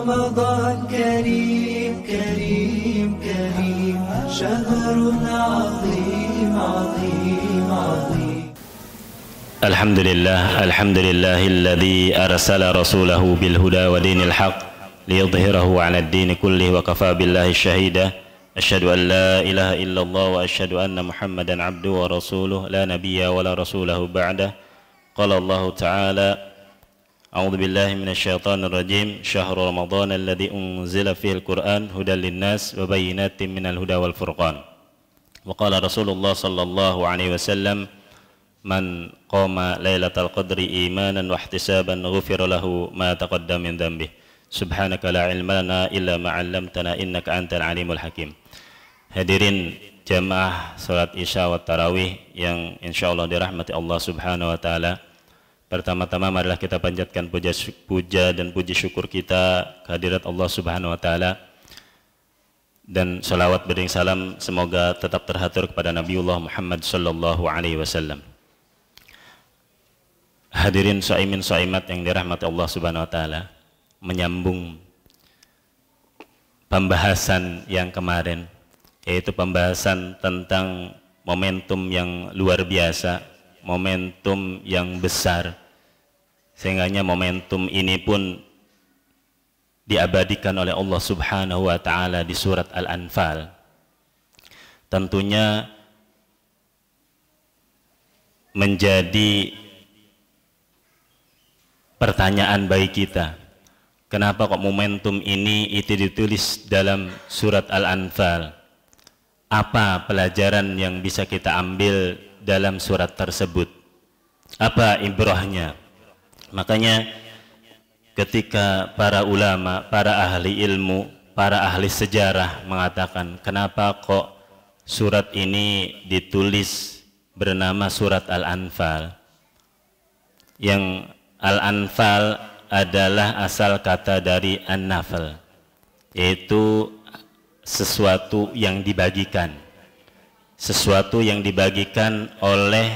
رمضان كريم كريم كريم شهر عظيم عظيم عظيم. الحمد لله الذي أرسل رسوله بالهدى ودين الحق ليظهره على الدين كله وكفى بالله شهيدا. أشهد أن لا إله إلا الله وأشهد أن محمدا عبده ورسوله لا نبي ولا رسوله بعده. قال الله تعالى: أعوذ بالله من الشيطان الرجيم. شهر رمضان الذي أنزل فيه القرآن هدى للناس وبينات من الهدى والفرقان. وقال رسول الله صلى الله عليه وسلم: من قام ليلة القدر إيمانا واحتسابا غفر له ما تقدم من ذنبه. سبحانك لا علم لنا إلا ما علمتنا إنك أنت العليم الحكيم. Hadirin jamaah salat Isya wa Tarawih yang insyaallah dirahmati Allah Subhanahu wa taala. Pertama-tama marilah kita panjatkan puja dan puji syukur kita kehadirat Allah Subhanahu wa taala, dan salawat beriring salam semoga tetap terhatur kepada Nabiullah Muhammad sallallahu alaihi wasallam. Hadirin shaimin shaimat yang dirahmati Allah Subhanahu wa taala, menyambung pembahasan yang kemarin, yaitu pembahasan tentang momentum yang luar biasa, momentum yang besar, sehingganya momentum ini pun diabadikan oleh Allah Subhanahu wa taala di surat Al-Anfal. Tentunya menjadi pertanyaan bagi kita, kenapa kok momentum ini itu ditulis dalam surat Al-Anfal? Apa pelajaran yang bisa kita ambil dalam surat tersebut? Apa ibrahnya? Makanya ketika para ulama, para ahli ilmu, para ahli sejarah mengatakan, kenapa kok surat ini ditulis bernama surat Al-Anfal? Yang Al-Anfal adalah asal kata dari An-Nafal, yaitu sesuatu yang dibagikan, sesuatu yang dibagikan oleh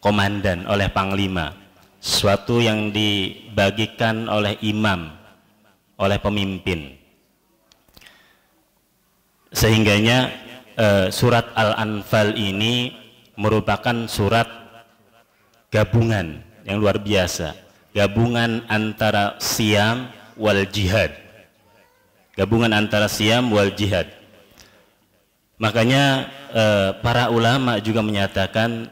komandan, oleh panglima, sesuatu yang dibagikan oleh imam, oleh pemimpin. Sehingganya surat Al-Anfal ini merupakan surat gabungan yang luar biasa, gabungan antara siyam wal jihad, gabungan antara siyam wal jihad. Makanya para ulama juga menyatakan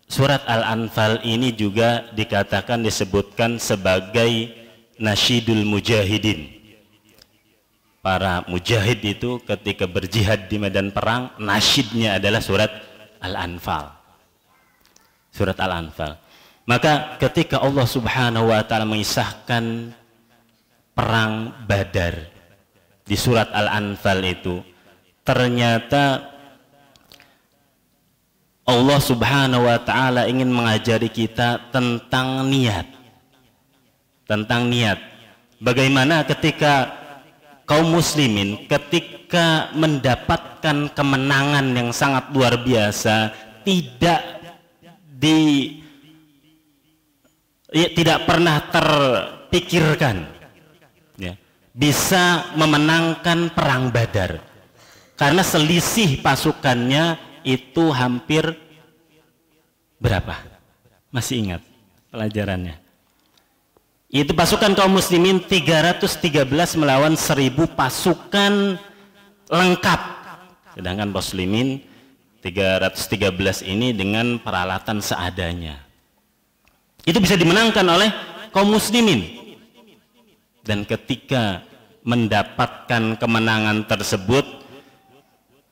surat Al-Anfal ini juga dikatakan, disebutkan sebagai nasyidul mujahidin. Para mujahid itu ketika berjihad di medan perang, nasyidnya adalah surat Al-Anfal, surat Al-Anfal. Maka ketika Allah Subhanahu wa taala mengisahkan perang Badar di surat Al-Anfal itu, ternyata Allah Subhanahu wa taala ingin mengajari kita tentang niat. Tentang niat. Bagaimana ketika kaum muslimin ketika mendapatkan kemenangan yang sangat luar biasa, tidak pernah terpikirkan ya, bisa memenangkan perang Badar, karena selisih pasukannya itu hampir berapa? Masih ingat pelajarannya? Itu pasukan kaum muslimin 313 melawan 1000 pasukan lengkap, sedangkan muslimin 313 ini dengan peralatan seadanya. Itu bisa dimenangkan oleh kaum muslimin. Dan ketika mendapatkan kemenangan tersebut,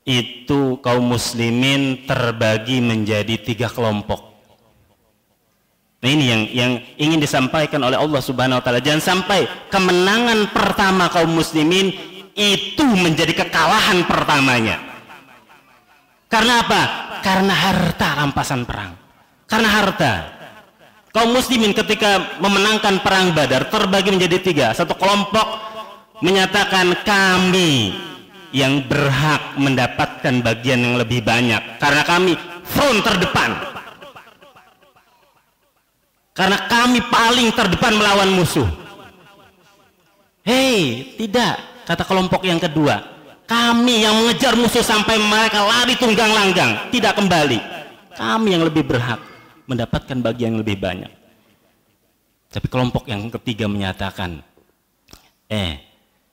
itu kaum muslimin terbagi menjadi 3 kelompok. Nah, ini yang ingin disampaikan oleh Allah Subhanahu wa taala. Jangan sampai kemenangan pertama kaum muslimin itu menjadi kekalahan pertamanya. Karena apa? Karena harta rampasan perang. Karena harta. Kaum muslimin ketika memenangkan perang Badar terbagi menjadi 3. Satu kelompok menyatakan, kami yang berhak mendapatkan bagian yang lebih banyak karena kami front terdepan, karena kami paling terdepan melawan musuh. Hei, tidak, kata kelompok yang kedua, kami yang mengejar musuh sampai mereka lari tunggang langgang, tidak kembali. Kami yang lebih berhak mendapatkan bagian yang lebih banyak. Tapi kelompok yang ketiga menyatakan,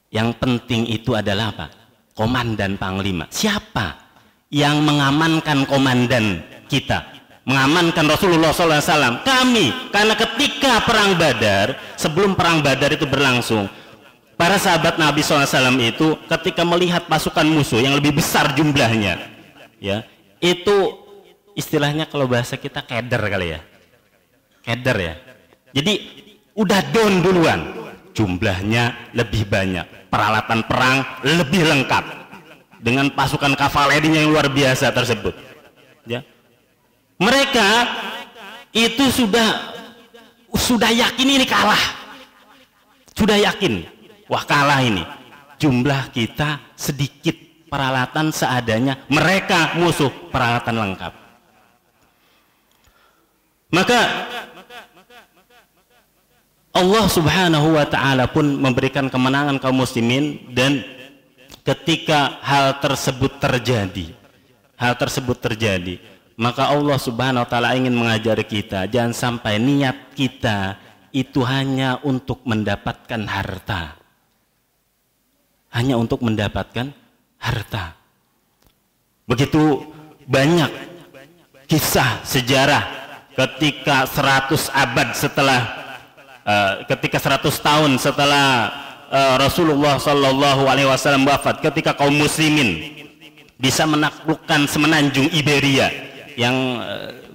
yang penting itu adalah apa? Komandan panglima. Siapa yang mengamankan komandan kita? Mengamankan Rasulullah SAW? Kami. Karena ketika perang Badar, sebelum perang Badar itu berlangsung, para sahabat Nabi SAW itu ketika melihat pasukan musuh yang lebih besar jumlahnya, ya, itu istilahnya kalau bahasa kita keder kali ya, keder ya. Jadi udah down duluan, jumlahnya lebih banyak, peralatan perang lebih lengkap dengan pasukan kavalerinya yang luar biasa tersebut. Ya, mereka itu sudah yakin ini kalah, sudah yakin, wah kalah ini. Jumlah kita sedikit, peralatan seadanya, mereka musuh peralatan lengkap. Maka Allah Subhanahu wa ta'ala pun memberikan kemenangan kaum muslimin, dan ketika hal tersebut terjadi, maka Allah Subhanahu wa ta'ala ingin mengajari kita jangan sampai niat kita itu hanya untuk mendapatkan harta. Hanya untuk mendapatkan harta. Begitu banyak kisah sejarah ketika 100 abad setelah ketika 100 tahun setelah Rasulullah Shallallahu Alaihi Wasallam wafat, ketika kaum muslimin bisa menaklukkan semenanjung Iberia yang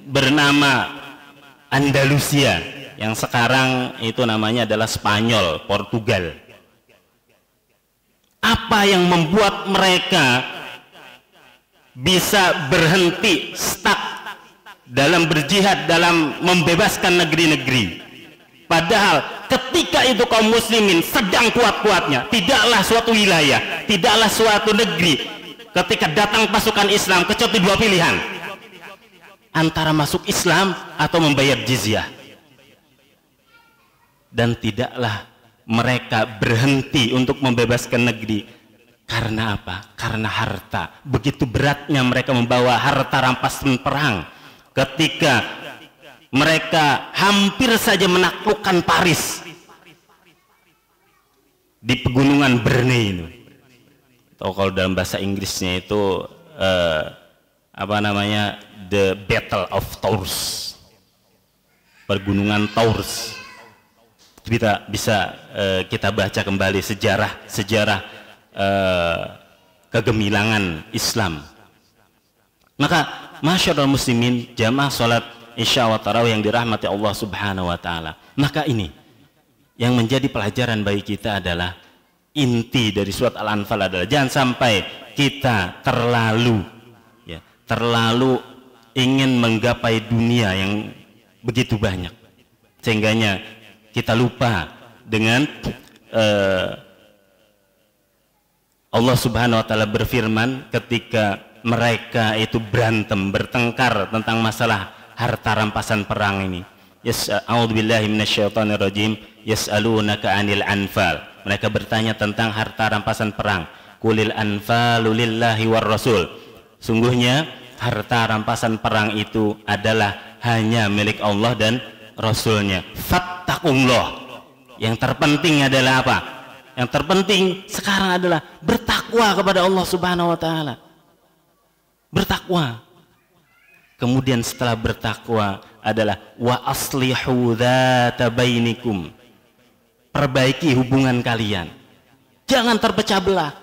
bernama Andalusia, yang sekarang itu namanya adalah Spanyol, Portugal. Apa yang membuat mereka bisa berhenti, stuck dalam berjihad, dalam membebaskan negeri-negeri? Padahal ketika itu kaum muslimin sedang kuat-kuatnya, tidaklah suatu wilayah, tidaklah suatu negeri ketika datang pasukan Islam kecuali dua pilihan, antara masuk Islam atau membayar jizyah. Dan tidaklah mereka berhenti untuk membebaskan negeri. Karena apa? Karena harta. Begitu beratnya mereka membawa harta rampasan perang ketika mereka hampir saja menaklukkan Paris di pegunungan Bernay itu. Atau kalau dalam bahasa Inggrisnya itu apa namanya, the Battle of Tours, pegunungan Tours. Kita bisa kita baca kembali sejarah kegemilangan Islam. Maka masyaallah muslimin, jamaah salat Isya wa tarawih yang dirahmati Allah Subhanahu wa ta'ala, maka ini yang menjadi pelajaran bagi kita adalah inti dari surat Al-Anfal adalah jangan sampai kita terlalu ingin menggapai dunia yang begitu banyak sehingganya kita lupa dengan Allah Subhanahu wa ta'ala berfirman ketika mereka itu berantem, bertengkar tentang masalah harta rampasan perang ini. A'udzubillahi minasyaitonirrajim. Yas'alunaka 'anil anfal. Mereka bertanya tentang harta rampasan perang. Qulil anfalu lillahi war rasul. Sungguhnya harta rampasan perang itu adalah hanya milik Allah dan Rasulnya. Fattaqullah. Yang terpenting adalah apa? Yang terpenting sekarang adalah bertakwa kepada Allah Subhanahu wa ta'ala. Bertakwa. Kemudian setelah bertakwa adalah wa aslihu dzata bainikum. Perbaiki hubungan kalian. Jangan terpecah belah.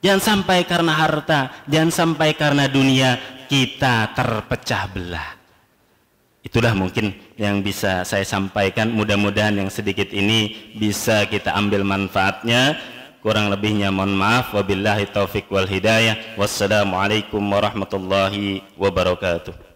Jangan sampai karena harta, jangan sampai karena dunia kita terpecah belah. Itulah mungkin yang bisa saya sampaikan. Mudah-mudahan yang sedikit ini bisa kita ambil manfaatnya. Kurang lebihnya mohon maaf. Wabillahi taufiq wal hidayah. Wassalamualaikum warahmatullahi wabarakatuh.